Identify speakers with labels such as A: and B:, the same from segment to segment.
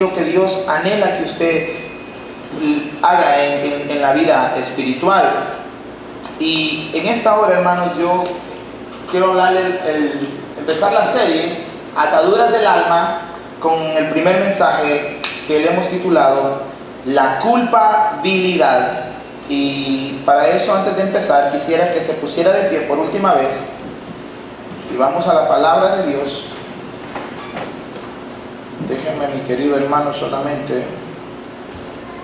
A: Lo que Dios anhela que usted haga en la vida espiritual. Y en esta hora, hermanos, yo quiero empezar la serie Ataduras del Alma con el primer mensaje que le hemos titulado La culpabilidad. Y para eso, antes de empezar, quisiera que se pusiera de pie por última vez y vamos a la palabra de Dios. Déjenme, mi querido hermano, solamente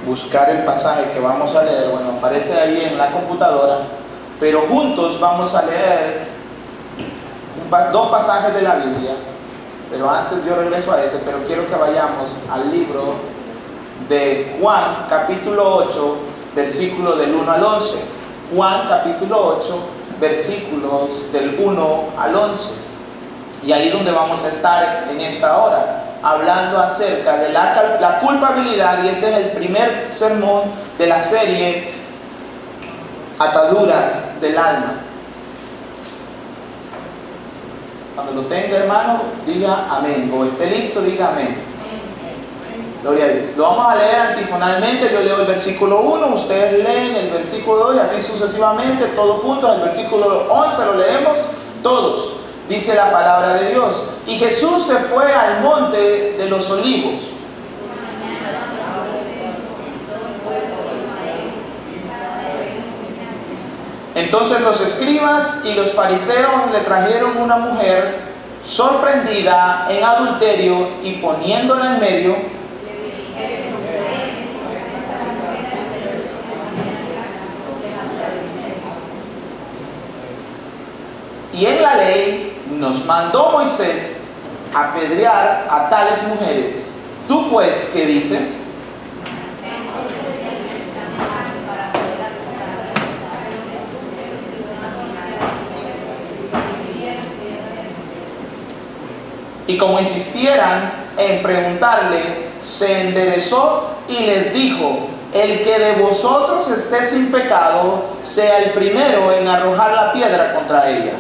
A: buscar el pasaje que vamos a leer. Bueno, aparece ahí en la computadora, pero juntos vamos a leer dos pasajes de la Biblia. Pero antes yo regreso a ese, pero quiero que vayamos al libro de Juan, capítulo 8, versículo del 1 al 11. Juan, capítulo 8, versículos del 1 al 11. Y ahí donde vamos a estar en esta hora, hablando acerca de la culpabilidad, y este es el primer sermón de la serie Ataduras del Alma. Cuando lo tenga, hermano, diga amén, o esté listo, diga amén. Gloria a Dios. Lo vamos a leer antifonalmente. Yo leo el versículo 1, ustedes leen el versículo 2 y así sucesivamente, todos juntos. El versículo 11 lo leemos todos. Dice la palabra de Dios: y Jesús se fue al monte de los olivos. Entonces los escribas y los fariseos le trajeron una mujer sorprendida en adulterio, y poniéndola en medio, y en la ley nos mandó Moisés apedrear a tales mujeres. ¿Tú pues qué dices? Y como insistieran en preguntarle, se enderezó y les dijo: el que de vosotros esté sin pecado, sea el primero en arrojar la piedra contra ella.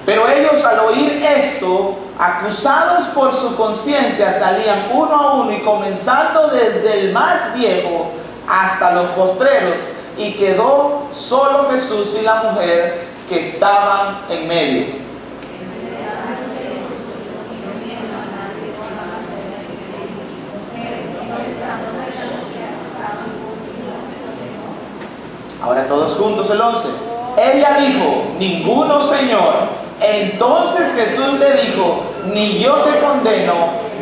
A: Pero ellos, al oír esto, acusados por su conciencia, salían uno a uno, y comenzando desde el más viejo hasta los postreros, y quedó solo Jesús y la mujer que estaban en medio. Ahora todos juntos el 11. Ella dijo: ninguno, Señor. Entonces Jesús le dijo: ni yo te condeno,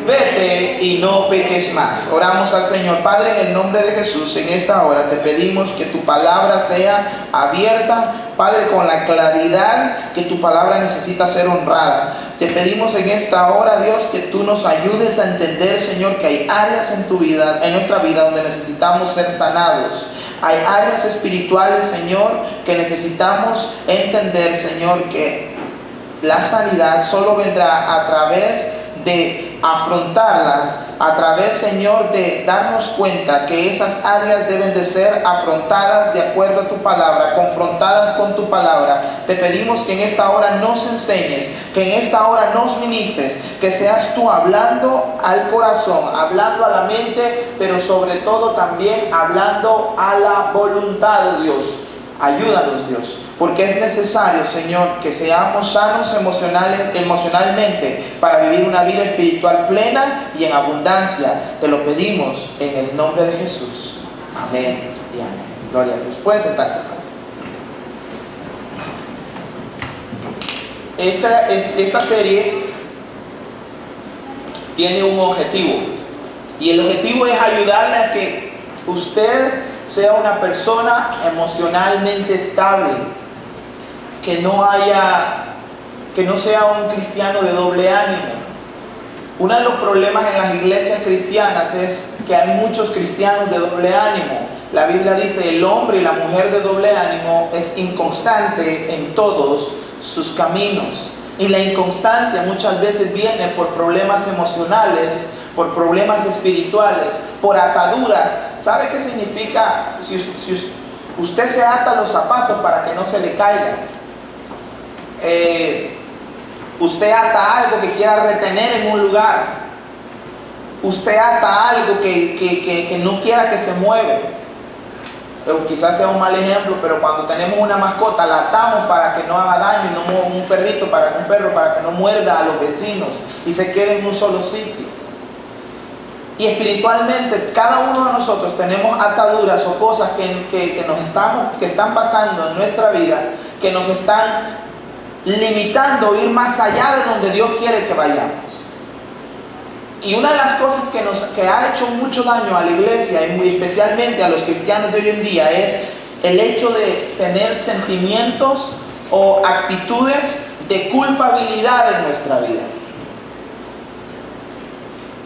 A: vete y no peques más. Oramos al Señor. Padre, en el nombre de Jesús, en esta hora te pedimos que tu palabra sea abierta, Padre, con la claridad que tu palabra necesita ser honrada. Te pedimos en esta hora, Dios, que tú nos ayudes a entender, Señor, que hay áreas en tu vida, en nuestra vida, donde necesitamos ser sanados. Hay áreas espirituales, Señor, que necesitamos entender, Señor, que la sanidad solo vendrá a través de afrontarlas, a través, Señor, de darnos cuenta que esas áreas deben de ser afrontadas de acuerdo a tu palabra, confrontadas con tu palabra. Te pedimos que en esta hora nos enseñes, que en esta hora nos ministres, que seas tú hablando al corazón, hablando a la mente, pero sobre todo también hablando a la voluntad de Dios. Ayúdanos, Dios, porque es necesario, Señor, que seamos sanos emocionalmente para vivir una vida espiritual plena y en abundancia. Te lo pedimos en el nombre de Jesús. Amén y amén. Gloria a Dios. Pueden sentarse. Esta serie tiene un objetivo, y el objetivo es ayudarle a que usted sea una persona emocionalmente estable, que no sea un cristiano de doble ánimo. Uno de los problemas en las iglesias cristianas es que hay muchos cristianos de doble ánimo. La Biblia dice: el hombre y la mujer de doble ánimo es inconstante en todos sus caminos. Y la inconstancia muchas veces viene por problemas emocionales, por problemas espirituales, por ataduras. ¿Sabe qué significa? Si usted se ata los zapatos para que no se le caigan, Usted ata algo que quiera retener en un lugar. Usted ata algo que no quiera que se mueva. Pero quizás sea un mal ejemplo, pero cuando tenemos una mascota la atamos para que no haga daño, y no un perro para que no muerda a los vecinos y se quede en un solo sitio. Y espiritualmente cada uno de nosotros tenemos ataduras o cosas que están pasando en nuestra vida, que nos están limitando a ir más allá de donde Dios quiere que vayamos. Y una de las cosas que ha hecho mucho daño a la iglesia y muy especialmente a los cristianos de hoy en día es el hecho de tener sentimientos o actitudes de culpabilidad en nuestra vida.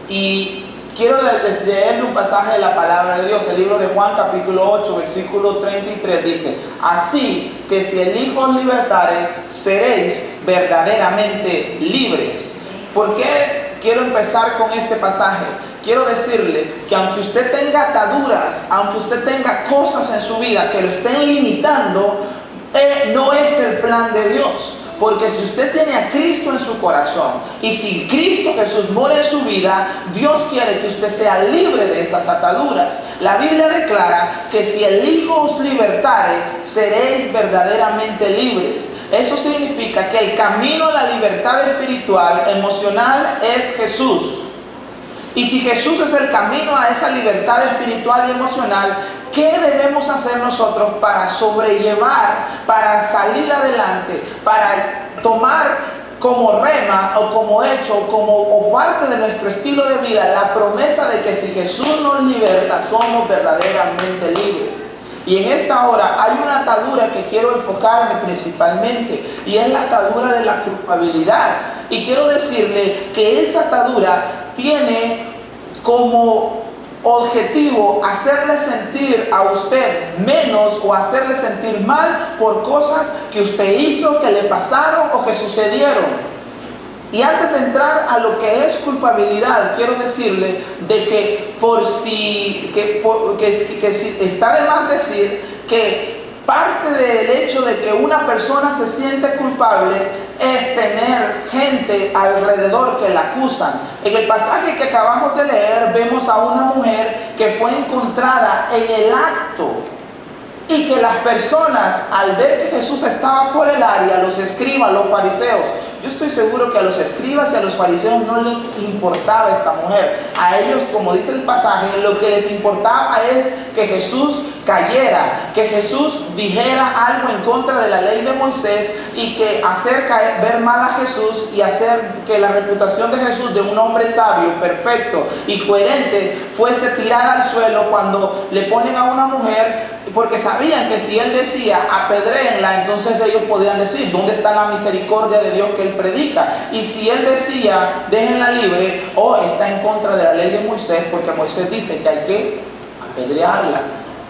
A: Y quiero leerle un pasaje de la palabra de Dios. El libro de Juan capítulo 8 versículo 33 dice: así que si el Hijo os libertare, seréis verdaderamente libres. ¿Por qué quiero empezar con este pasaje? Quiero decirle que aunque usted tenga ataduras, aunque usted tenga cosas en su vida que lo estén limitando, no es el plan de Dios. Porque si usted tiene a Cristo en su corazón y si Cristo Jesús mora en su vida, Dios quiere que usted sea libre de esas ataduras. La Biblia declara que si el Hijo os libertare, seréis verdaderamente libres. Eso significa que el camino a la libertad espiritual, emocional, es Jesús. Y si Jesús es el camino a esa libertad espiritual y emocional, ¿qué debemos hacer nosotros para sobrellevar, para salir adelante, para tomar como rema o como hecho o parte de nuestro estilo de vida la promesa de que si Jesús nos liberta, somos verdaderamente libres? Y en esta hora hay una atadura que quiero enfocarme principalmente, y es la atadura de la culpabilidad. Y quiero decirle que esa atadura tiene como objetivo hacerle sentir a usted menos o hacerle sentir mal por cosas que usted hizo, que le pasaron o que sucedieron. Y antes de entrar a lo que es culpabilidad, quiero decirle de que está de más decir que parte del hecho de que una persona se siente culpable es tener gente alrededor que la acusan. En el pasaje que acabamos de leer vemos a una mujer que fue encontrada en el acto, y que las personas, al ver que Jesús estaba por el área, los escribas, los fariseos, yo estoy seguro que a los escribas y a los fariseos no les importaba esta mujer. A ellos, como dice el pasaje, lo que les importaba es que Jesús cayera, que Jesús dijera algo en contra de la ley de Moisés, y que hacer ver mal a Jesús y hacer que la reputación de Jesús, de un hombre sabio, perfecto y coherente, fuese tirada al suelo cuando le ponen a una mujer, porque sabían que si él decía apedréenla, entonces ellos podían decir ¿dónde está la misericordia de Dios que él predica? Y si él decía déjenla libre, está en contra de la ley de Moisés, porque Moisés dice que hay que apedrearla.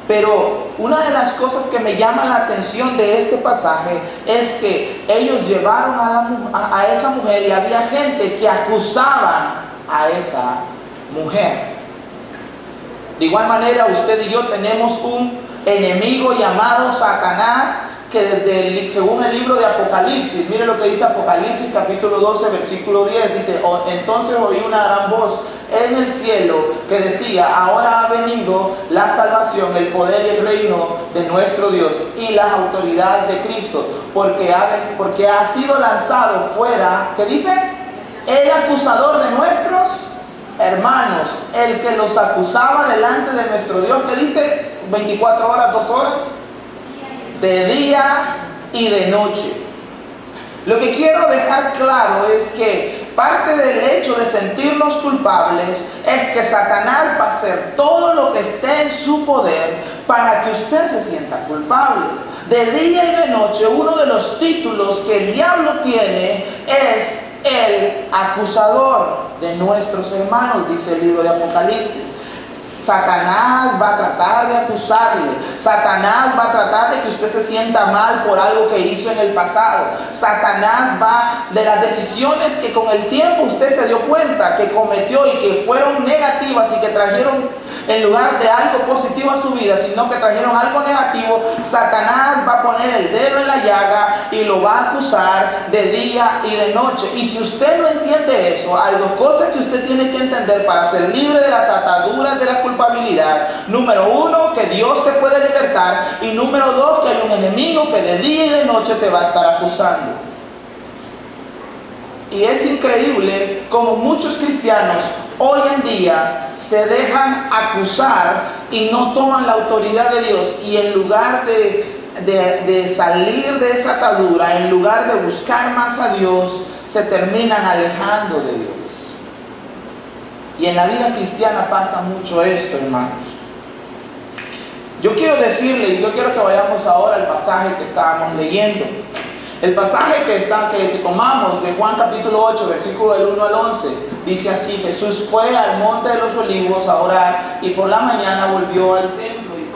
A: Pero una de las cosas que me llama la atención de este pasaje es que ellos llevaron a esa mujer, y había gente que acusaban a esa mujer. De igual manera, usted y yo tenemos un enemigo llamado Satanás, que según el libro de Apocalipsis, mire lo que dice Apocalipsis capítulo 12 versículo 10, dice: entonces oí una gran voz en el cielo que decía: ahora ha venido la salvación, el poder y el reino de nuestro Dios y la autoridad de Cristo, porque ha sido lanzado fuera, ¿qué dice? El acusador de nuestros hermanos, el que los acusaba delante de nuestro Dios, que dice 24 horas, 2 horas, de día y de noche. Lo que quiero dejar claro es que parte del hecho de sentirnos culpables es que Satanás va a hacer todo lo que esté en su poder para que usted se sienta culpable. De día y de noche, uno de los títulos que el diablo tiene es el acusador de nuestros hermanos, dice el libro de Apocalipsis. Satanás va a tratar de acusarle. Satanás va a tratar de que usted se sienta mal por algo que hizo en el pasado. Satanás va de las decisiones que con el tiempo usted se dio cuenta que cometió y que fueron negativas y que trajeron en lugar de algo positivo a su vida, sino que trajeron algo negativo, Satanás va a poner el dedo en la llaga y lo va a acusar de día y de noche. Y si usted no entiende eso, hay dos cosas que usted tiene que entender para ser libre de las ataduras de la culpabilidad. Número uno, que Dios te puede libertar. Y número dos, que hay un enemigo que de día y de noche te va a estar acusando. Y es increíble como muchos cristianos hoy en día se dejan acusar y no toman la autoridad de Dios. Y en lugar de salir de esa atadura, en lugar de buscar más a Dios, se terminan alejando de Dios. Y en la vida cristiana pasa mucho esto, hermanos. Yo quiero decirle, y yo quiero que vayamos ahora al pasaje que estábamos leyendo. El pasaje que tomamos de Juan capítulo 8, versículo del 1 al 11, dice así: Jesús fue al monte de los olivos a orar y por la mañana volvió al templo y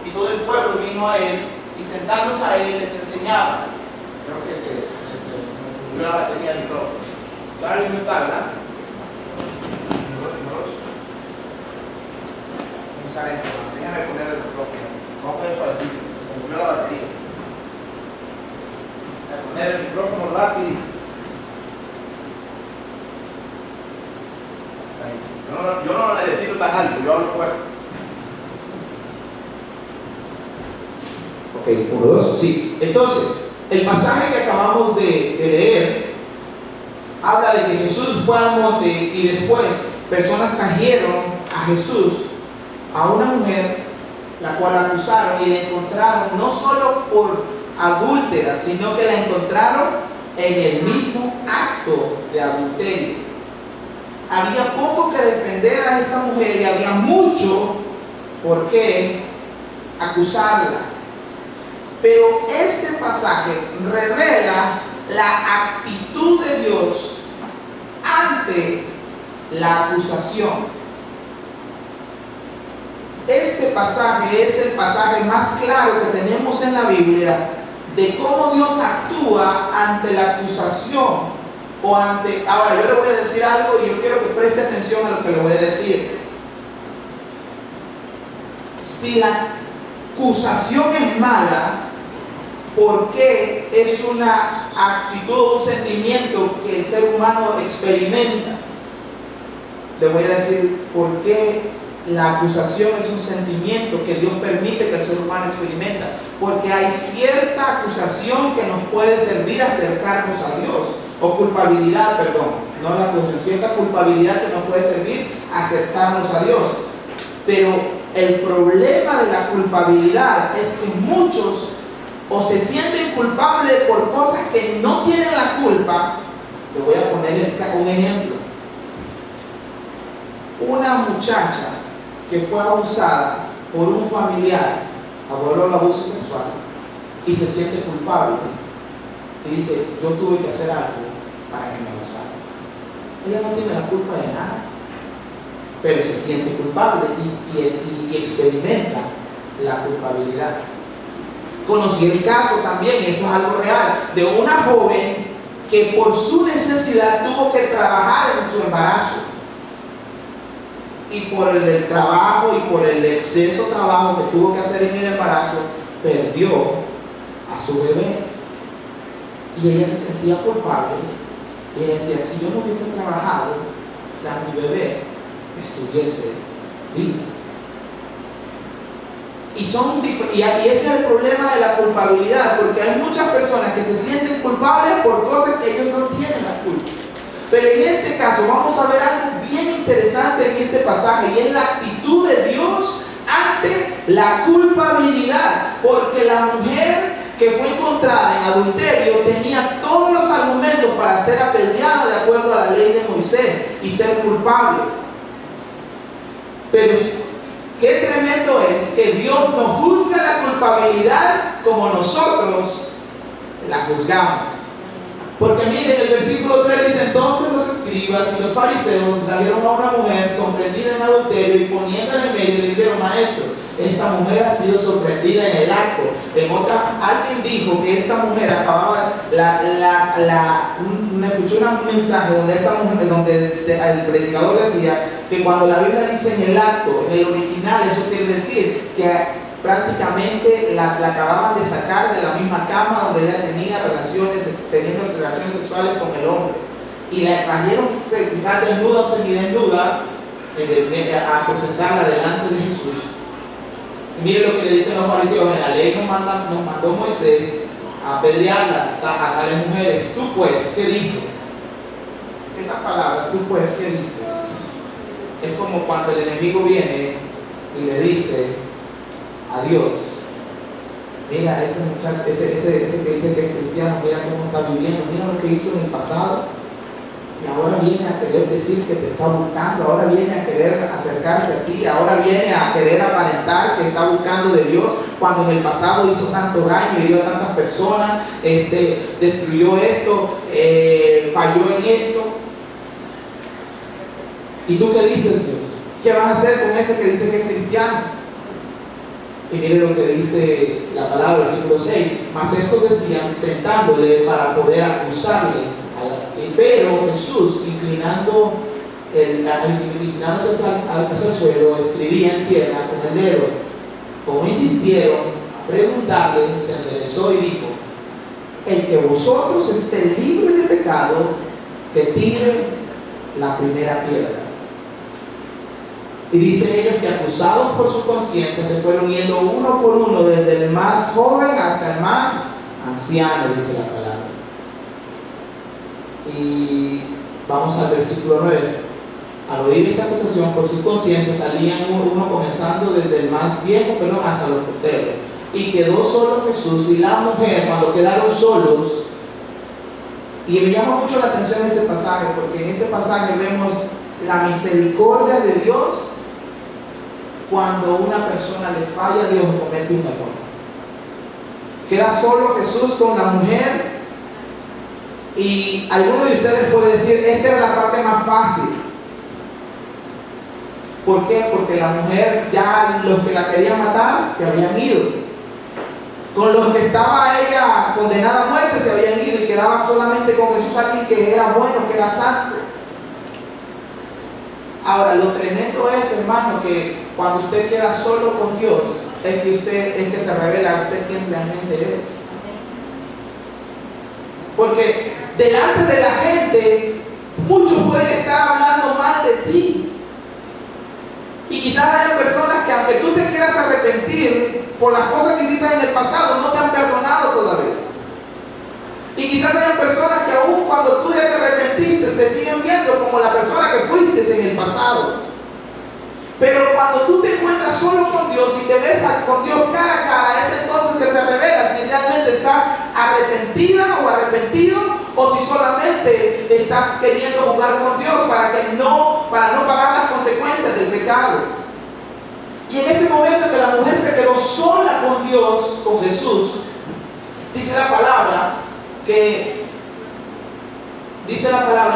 A: todo el pueblo vino a él y sentándose a él les enseñaba. Creo que se murió la batería del micrófono. ¿Alguien no está, verdad? Vamos a usar esto, déjame poner el micrófono. Vamos a poner suavecito, se murió la batería. Poner el micrófono rápido. Yo no lo necesito tan alto, yo hablo fuerte. Ok, 1, 2, sí. Entonces, el pasaje que acabamos de leer habla de que Jesús fue al monte y después personas trajeron a Jesús a una mujer la cual acusaron y la encontraron no solo por adúltera, sino que la encontraron en el mismo acto de adulterio. Había poco que defender a esta mujer y había mucho por qué acusarla. Pero este pasaje revela la actitud de Dios ante la acusación. Este pasaje es el pasaje más claro que tenemos en la Biblia de cómo Dios actúa ante la acusación o ante... Ahora, yo le voy a decir algo y yo quiero que preste atención a lo que le voy a decir. Si la acusación es mala, ¿por qué es una actitud, un sentimiento que el ser humano experimenta? Le voy a decir por qué la acusación es un sentimiento que Dios permite que el ser humano experimenta. Porque hay cierta acusación que nos puede servir a acercarnos a Dios. O culpabilidad, perdón. No la acusación, cierta culpabilidad que nos puede servir a acercarnos a Dios. Pero el problema de la culpabilidad es que muchos o se sienten culpables por cosas que no tienen la culpa. Te voy a poner un ejemplo. Una muchacha que fue abusada por un familiar, abordó el abuso sexual y se siente culpable y dice: yo tuve que hacer algo para que me abusaran. Ella no tiene la culpa de nada, pero se siente culpable y experimenta la culpabilidad. Conocí el caso también, esto es algo real, de una joven que por su necesidad tuvo que trabajar en su embarazo. Y por el trabajo y por el exceso de trabajo que tuvo que hacer en el embarazo, perdió a su bebé. Y ella se sentía culpable. Y ella decía: si yo no hubiese trabajado, quizás mi bebé estuviese vivo. Y ese es el problema de la culpabilidad, porque hay muchas personas que se sienten culpables por cosas que ellos no tienen la culpa. Pero en este caso vamos a ver algo bien interesante en este pasaje, y es la actitud de Dios ante la culpabilidad. Porque la mujer que fue encontrada en adulterio tenía todos los argumentos para ser apedreada de acuerdo a la ley de Moisés y ser culpable. Pero qué tremendo es que Dios no juzga la culpabilidad como nosotros la juzgamos. Porque miren, el versículo 3 dice: entonces los escribas y los fariseos trajeron a una mujer sorprendida en adulterio y poniéndola en medio le dijeron: maestro, esta mujer ha sido sorprendida en el acto. En otra, alguien dijo que esta mujer acababa, escuché un mensaje donde esta mujer, donde el predicador decía
B: que cuando la Biblia dice en el acto, en el original, eso quiere decir que prácticamente la acababan de sacar de la misma cama donde ella tenía teniendo relaciones sexuales con el hombre, y la trajeron quizás desnuda o semidesnuda a presentarla delante de Jesús. Y mire lo que le dicen los fariseos: en la ley nos mandó Moisés a apedrearla a tales mujeres. Tú pues, ¿qué dices? Esas palabras, tú pues, ¿qué dices? Es como cuando el enemigo viene y le dice a Dios: mira, ese muchacho, ese que dice que es cristiano, mira cómo está viviendo, mira lo que hizo en el pasado, y ahora viene a querer decir que te está buscando, ahora viene a querer acercarse a ti, ahora viene a querer aparentar que está buscando de Dios, cuando en el pasado hizo tanto daño, hirió a tantas personas, destruyó esto, falló en esto. ¿Y tú qué dices, Dios? ¿Qué vas a hacer con ese que dice que es cristiano? Y mire lo que dice la palabra, versículo 6. Mas estos decían, tentándole para poder acusarle. Pero Jesús, inclinándose hacia el suelo, escribía en tierra con el dedo. Como insistieron a preguntarle, se enderezó y dijo: el que vosotros esté libre de pecado, que tire la primera piedra. Y dicen ellos que, acusados por su conciencia, se fueron yendo uno por uno, desde el más joven hasta el más anciano, dice la palabra. Y vamos al versículo 9. Al oír esta acusación por su conciencia, salían uno comenzando desde el más viejo, pero hasta los posteros. Y quedó solo Jesús y la mujer. Cuando quedaron solos, y me llama mucho la atención ese pasaje, porque en este pasaje vemos la misericordia de Dios cuando una persona le falla a Dios o comete un error. Queda solo Jesús con la mujer, y alguno de ustedes puede decir: esta era la parte más fácil. ¿Por qué? Porque la mujer, ya los que la querían matar se habían ido. Con los que estaba ella condenada a muerte se habían ido, y quedaba solamente con Jesús, alguien que era bueno, que era santo. Ahora, lo tremendo es, hermano, que cuando usted queda solo con Dios, es que se revela a usted quién realmente es. Porque delante de la gente, muchos pueden estar hablando mal de ti. Y quizás haya personas que, aunque tú te quieras arrepentir por las cosas que hiciste en el pasado, no te han perdonado todavía. Y quizás haya personas que, aún cuando tú ya te arrepentiste, te siguen viendo como la persona que fuiste en el pasado. Pero cuando tú te encuentras solo con Dios y te ves con Dios cara a cara, es entonces que se revela si realmente estás arrepentida o arrepentido, o si solamente estás queriendo jugar con Dios para no pagar las consecuencias del pecado. Y en ese momento que la mujer se quedó sola con Dios, con Jesús, dice la palabra en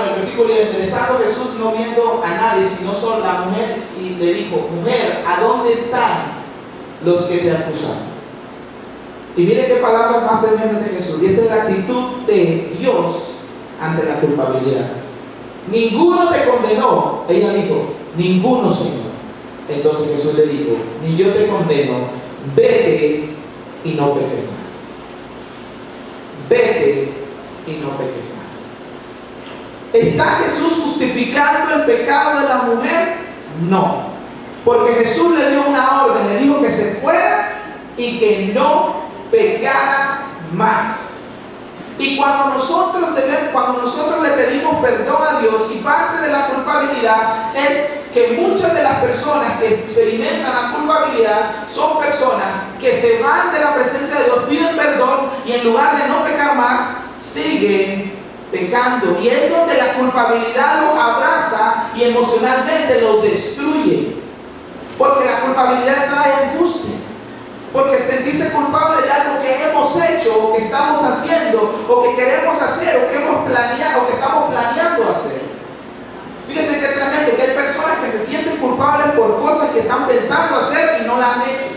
B: el versículo 10: enderezando Jesús, no viendo a nadie, sino solo la mujer, y le dijo: mujer, ¿a dónde están los que te acusan? Y mire qué palabras más tremendas de Jesús. Y esta es la actitud de Dios ante la culpabilidad. Ninguno te condenó. Ella dijo: ninguno, Señor. Entonces Jesús le dijo: ni yo te condeno, vete y no peques más. Vete y no peques más. ¿Está Jesús justificando el pecado de la mujer? No, porque Jesús le dio una orden, le dijo que se fuera y que no pecara más. Y cuando nosotros le pedimos perdón a Dios, y parte de la culpabilidad es que muchas de las personas que experimentan la culpabilidad son personas que se van de la presencia de Dios, piden perdón, y en lugar de no pecar más, siguen pecando. Y es donde la culpabilidad los abraza y emocionalmente los destruye. Porque la culpabilidad trae angustia. Porque sentirse culpable de algo que hemos hecho, o que estamos haciendo, o que queremos hacer, o que hemos planeado, o que estamos planeando hacer. Fíjense qué tremendo, que hay personas que se sienten culpables por cosas que están pensando hacer y no las han hecho.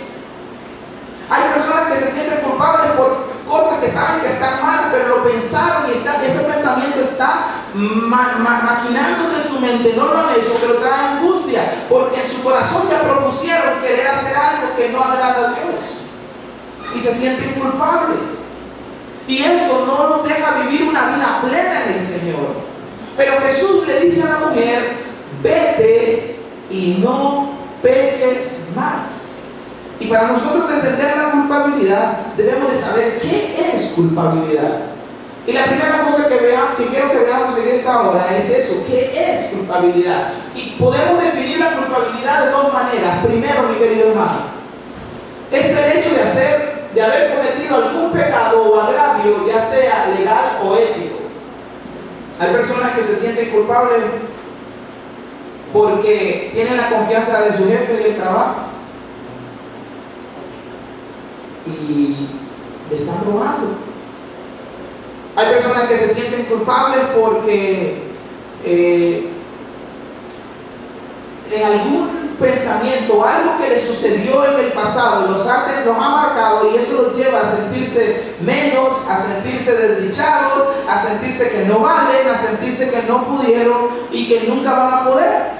B: Hay personas que se sienten culpables por cosas que saben que están malas, pero lo pensaron y ese pensamiento está maquinándose en su mente, no lo han hecho, pero trae angustia, porque en su corazón ya propusieron querer hacer algo que no agrada a Dios y se sienten culpables. Y eso no los deja vivir una vida plena en el Señor. Pero Jesús le dice a la mujer: vete y no peques más. Y para nosotros entender la culpabilidad, debemos de saber qué es culpabilidad. Y la primera cosa que quiero que veamos en esta hora es eso: ¿qué es culpabilidad? Y podemos definir la culpabilidad de dos maneras. Primero, mi querido hermano, es el hecho de haber cometido algún pecado o agravio, ya sea legal o ético. Hay personas que se sienten culpables porque tienen la confianza de su jefe en el trabajo y le están robando. Hay personas que se sienten culpables porque en algún pensamiento, algo que les sucedió en el pasado, los ha marcado, y eso los lleva a sentirse menos, a sentirse desdichados, a sentirse que no valen, a sentirse que no pudieron y que nunca van a poder.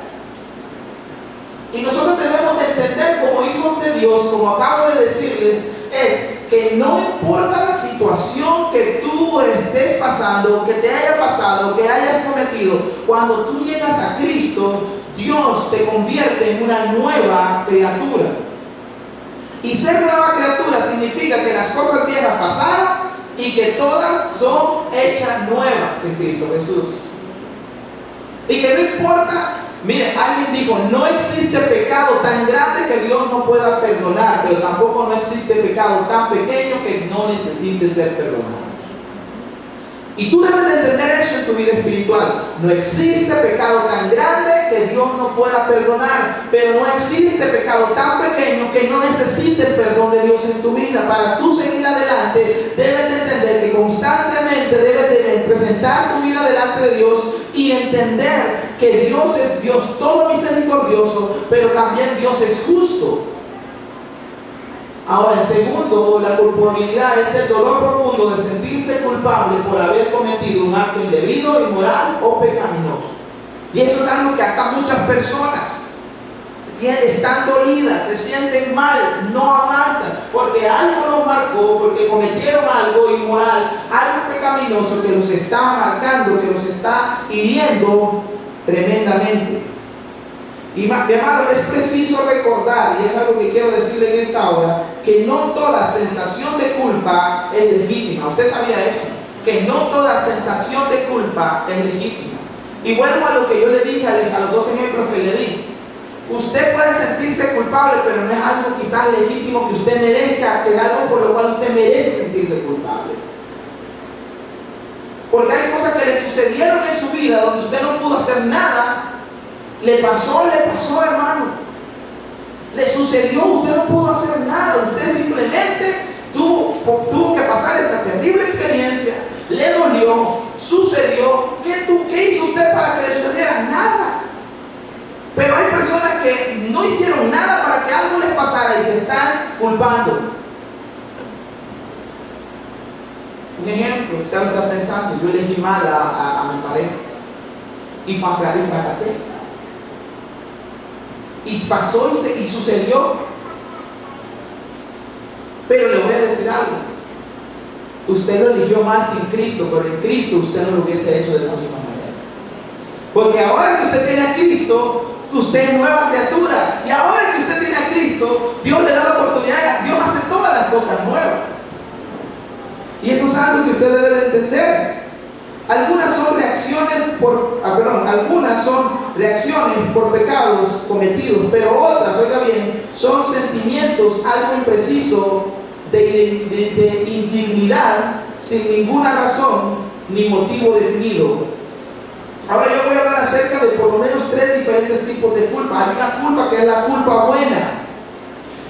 B: Y nosotros debemos de entender como hijos de Dios, como acabo de decirles, es que no importa la situación que tú estés pasando, que te haya pasado, que hayas cometido, cuando tú llegas a Cristo, Dios te convierte en una nueva criatura. Y ser nueva criatura significa que las cosas viejas pasaron y que todas son hechas nuevas en Cristo Jesús. Y que no importa, mire, alguien dijo: no existe pecado tan grande que Dios no pueda perdonar, pero tampoco no existe pecado tan pequeño que no necesite ser perdonado. Y tú debes de entender eso en tu vida espiritual. No existe pecado tan grande que Dios no pueda perdonar, pero no existe pecado tan pequeño que no necesite el perdón de Dios en tu vida. Para tú seguir adelante, debes de entender que constantemente debes de presentar tu vida delante de Dios y entender que Dios es Dios todo misericordioso, pero también Dios es justo. Ahora, el segundo, la culpabilidad es el dolor profundo de sentirse culpable por haber cometido un acto indebido, inmoral o pecaminoso. Y eso es algo que hasta muchas personas están dolidas, se sienten mal, no avanzan, porque algo los marcó, porque cometieron algo inmoral, algo pecaminoso que los está marcando, que los está hiriendo tremendamente. Y mi hermano, es preciso recordar, y es algo que quiero decirle en esta hora, que no toda sensación de culpa es legítima. ¿Usted sabía eso? Que no toda sensación de culpa es legítima. Y vuelvo a lo que yo le dije a los dos ejemplos que le di. Usted puede sentirse culpable, pero no es algo quizás legítimo que usted merezca, que es algo por lo cual usted merece sentirse culpable. Porque hay cosas que le sucedieron en su vida donde usted no pudo hacer nada. Le pasó, hermano. Le sucedió, usted no pudo hacer nada. Usted simplemente tuvo que pasar esa terrible experiencia. Le dolió, sucedió. ¿Qué hizo usted para que le sucediera? Nada. Pero hay personas que no hicieron nada para que algo les pasara y se están culpando. Un ejemplo, usted está pensando: yo elegí mal a mi pareja y fracasé. Y pasó y sucedió. Pero le voy a decir algo: usted lo eligió mal sin Cristo, pero en Cristo usted no lo hubiese hecho de esa misma manera. Porque ahora que usted tiene a Cristo, usted es nueva criatura. Y ahora que usted tiene a Cristo, Dios le da la oportunidad. Dios hace todas las cosas nuevas. Y eso es algo que usted debe de entender. Algunas son reacciones por pecados cometidos, pero otras, oiga bien, son sentimientos algo impreciso de indignidad sin ninguna razón ni motivo definido. Ahora yo voy a hablar acerca de por lo menos 3 diferentes tipos de culpa. Hay una culpa que es la culpa buena.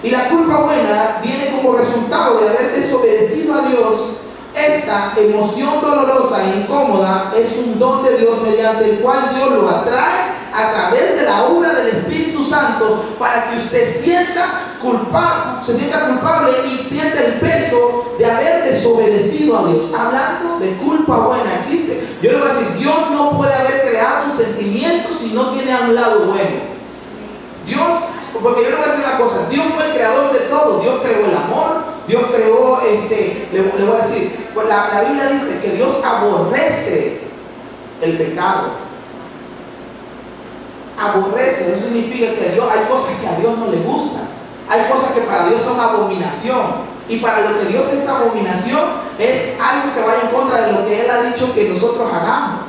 B: Y la culpa buena viene como resultado de haber desobedecido a Dios. Esta emoción dolorosa e incómoda es un don de Dios mediante el cual Dios lo atrae a través de la obra del Espíritu Santo para que usted se sienta culpable y sienta el peso de haber desobedecido a Dios. Hablando de culpa buena, existe. Yo le voy a decir: Dios no puede un lado bueno. Dios, porque yo le voy a decir una cosa, Dios fue el creador de todo. Dios creó el amor, Dios creó, le voy a decir, pues la Biblia dice que Dios aborrece el pecado. Aborrece, eso significa que hay cosas que a Dios no le gustan. Hay cosas que para Dios son abominación. Y para lo que Dios es abominación, es algo que vaya en contra de lo que Él ha dicho que nosotros hagamos.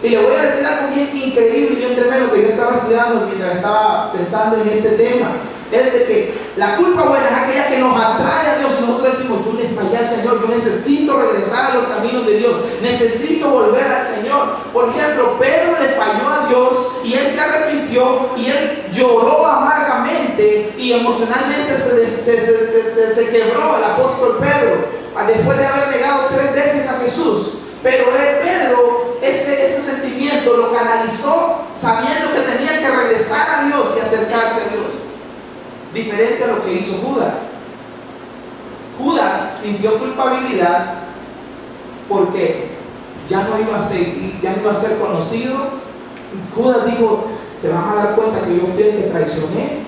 B: Y le voy a decir algo bien increíble. Yo entre medio que yo estaba estudiando mientras estaba pensando en este tema, es de que la culpa buena es aquella que nos atrae a Dios y nosotros decimos, yo le fallé al Señor, yo necesito regresar a los caminos de Dios, necesito volver al Señor. Por ejemplo, Pedro le falló a Dios y él se arrepintió y él lloró amargamente y emocionalmente se quebró el apóstol Pedro después de haber negado 3 veces a Jesús. Pero Pedro ese sentimiento lo canalizó sabiendo que tenía que regresar a Dios y acercarse a Dios. Diferente a lo que hizo Judas. Judas sintió culpabilidad porque ya no iba a ser conocido. Judas dijo, se van a dar cuenta que yo fui el que traicioné.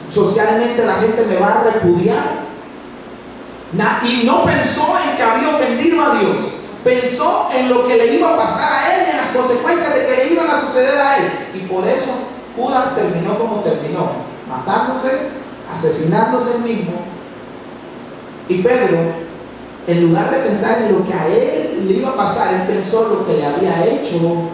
B: Socialmente la gente me va a repudiar. Y no pensó en que había ofendido a Dios. Pensó en lo que le iba a pasar a él y en las consecuencias de que le iban a suceder a él. Y por eso Judas terminó como terminó, matándose, asesinándose él mismo. Y Pedro, en lugar de pensar en lo que a él le iba a pasar, él pensó lo que le había hecho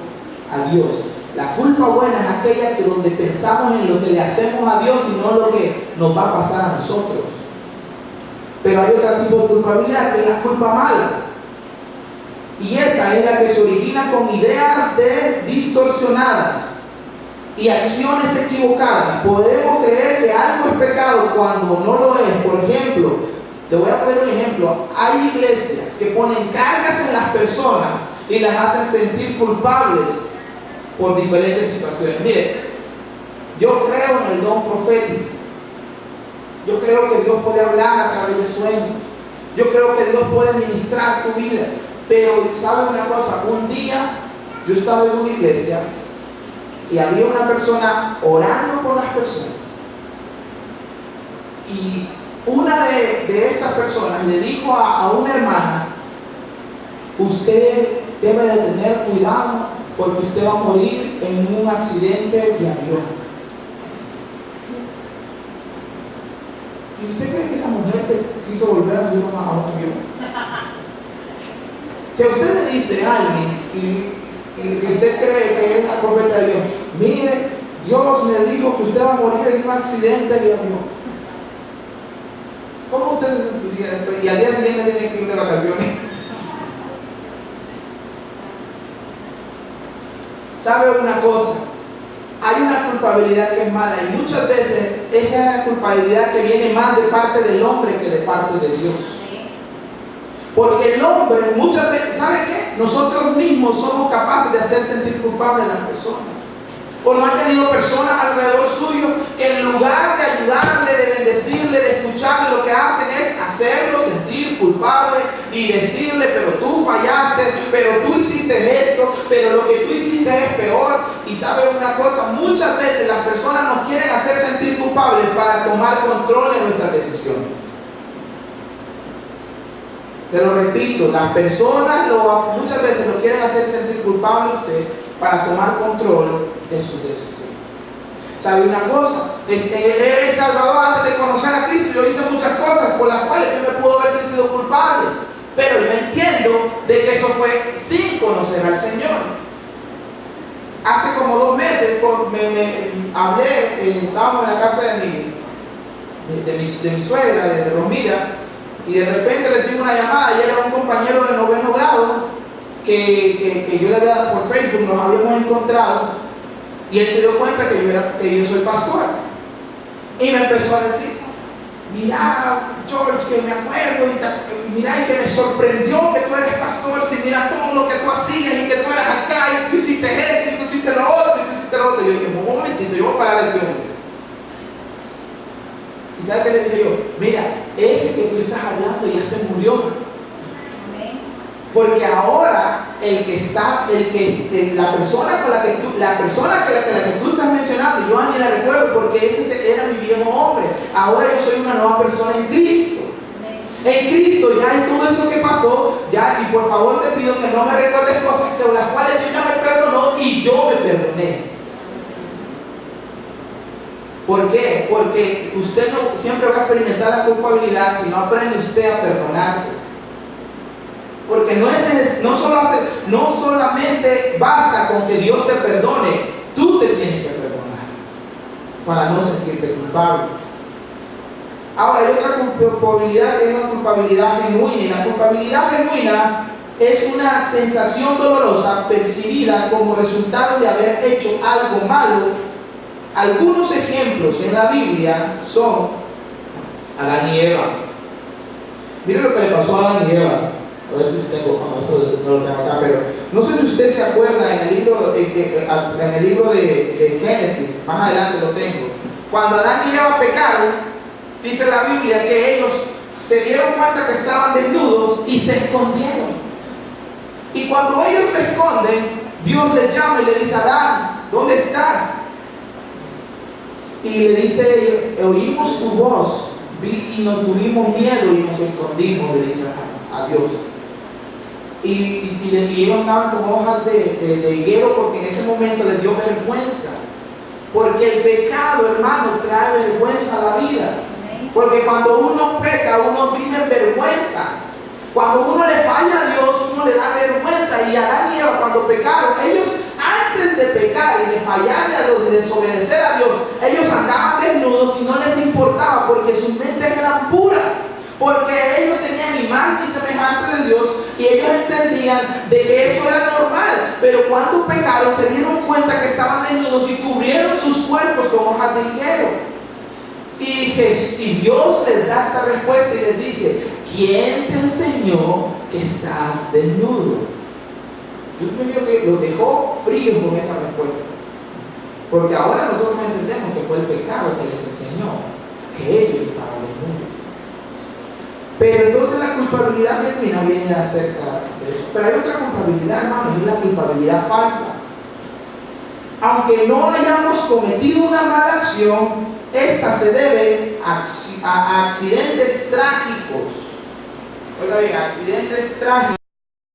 B: a Dios. La culpa buena es aquella que donde pensamos en lo que le hacemos a Dios y no lo que nos va a pasar a nosotros. Pero hay otro tipo de culpabilidad que es la culpa mala. Y esa es la que se origina con ideas distorsionadas y acciones equivocadas. Podemos creer que algo es pecado cuando no lo es. Por ejemplo, le voy a poner un ejemplo. Hay iglesias que ponen cargas en las personas y las hacen sentir culpables por diferentes situaciones. Mire, yo creo en el don profético. Yo creo que Dios puede hablar a través de sueños. Yo creo que Dios puede ministrar tu vida. Pero, ¿sabe una cosa? Un día yo estaba en una iglesia y había una persona orando por las personas. Y una de estas personas le dijo a una hermana, usted debe de tener cuidado porque usted va a morir en un accidente de avión. ¿Y usted cree que esa mujer se quiso volver a subir a un avión? Si a usted le dice a alguien y que usted cree que es la profeta de Dios, mire, Dios me dijo que usted va a morir en un accidente de avión, ¿cómo usted se sentiría después? Y al día siguiente tiene que ir de vacaciones. ¿Sabe una cosa? Hay una culpabilidad que es mala y muchas veces esa es la culpabilidad que viene más de parte del hombre que de parte de Dios. Porque el hombre muchas veces, ¿sabe qué? Nosotros mismos somos capaces de hacer sentir culpables a las personas. O no han tenido personas alrededor suyo que en lugar de ayudarle, de bendecirle, de escucharle, lo que hacen es hacerlo sentir culpable y decirle, pero tú fallaste, pero tú hiciste esto, pero lo que tú hiciste es peor. Y sabe una cosa, muchas veces las personas nos quieren hacer sentir culpables para tomar control de nuestras decisiones. Se lo repito, las personas muchas veces lo quieren hacer sentir culpable a usted para tomar control de sus decisiones. ¿Sabe una cosa? En El Salvador, antes de conocer a Cristo, yo hice muchas cosas por las cuales yo me puedo haber sentido culpable. Pero yo entiendo de que eso fue sin conocer al Señor. Hace como 2 meses hablé, estábamos en la casa de mi suegra, de Romira, y de repente recibo una llamada y era un compañero de 9º grado que yo le había dado por Facebook, nos habíamos encontrado y él se dio cuenta que yo soy pastor y me empezó a decir, mira George, que me acuerdo y mira, y que me sorprendió que tú eres pastor, si mira todo lo que tú hacías y que tú eras acá y tú hiciste esto y tú hiciste lo otro y tú hiciste lo otro. Y yo dije, un momentito, yo voy a parar el hombre. ¿Y sabes qué le dije yo? Mira, ese que tú estás hablando ya se murió. Porque ahora la persona con la que tú estás mencionando, yo ni la recuerdo porque ese era mi viejo hombre. Ahora yo soy una nueva persona en Cristo. En Cristo ya hay todo eso que pasó, ya, y por favor te pido que no me recuerdes cosas con las cuales yo ya me perdonó y yo me perdoné. ¿Por qué? Porque usted no siempre va a experimentar la culpabilidad si no aprende usted a perdonarse. Porque no solamente basta con que Dios te perdone, tú te tienes que perdonar para no sentirte culpable. Ahora hay otra culpabilidad que es la culpabilidad genuina, y la culpabilidad genuina es una sensación dolorosa percibida como resultado de haber hecho algo malo. Algunos ejemplos en la Biblia son Adán y Eva. Miren lo que le pasó a Adán y Eva. A ver si tengo, eso no lo tengo acá, pero no sé si usted se acuerda en el libro de Génesis, más adelante lo tengo. Cuando Adán y Eva pecaron, dice la Biblia que ellos se dieron cuenta que estaban desnudos y se escondieron. Y cuando ellos se esconden, Dios les llama y le dice: Adán, ¿dónde estás? Y le dice: oímos tu voz y nos tuvimos miedo y nos escondimos, le dice a Dios. Y ellos andaban con hojas de higuero porque en ese momento les dio vergüenza. Porque el pecado, hermano, trae vergüenza a la vida. Porque cuando uno peca, uno vive en vergüenza. Cuando uno le falla a Dios, uno le da vergüenza. Y Adán y Eva, cuando pecaron, ellos antes de pecar y de fallarle a Dios, de desobedecer a Dios, ellos andaban desnudos y no les importaba porque sus mentes eran puras. Porque ellos tenían imagen y semejanza de Dios y ellos entendían de que eso era normal. Pero cuando pecaron, se dieron cuenta que estaban desnudos y cubrieron sus cuerpos con hojas de higuero. Y Dios les da esta respuesta y les dice: ¿quién te enseñó que estás desnudo? Yo creo que los dejó fríos con esa respuesta. Porque ahora nosotros entendemos que fue el pecado que les enseñó que ellos estaban desnudos. Pero entonces la culpabilidad genuina viene acerca de eso. Pero hay otra culpabilidad, hermanos, y es la culpabilidad falsa. Aunque no hayamos cometido una mala acción, esta se debe a accidentes trágicos. Oiga bien, accidentes trágicos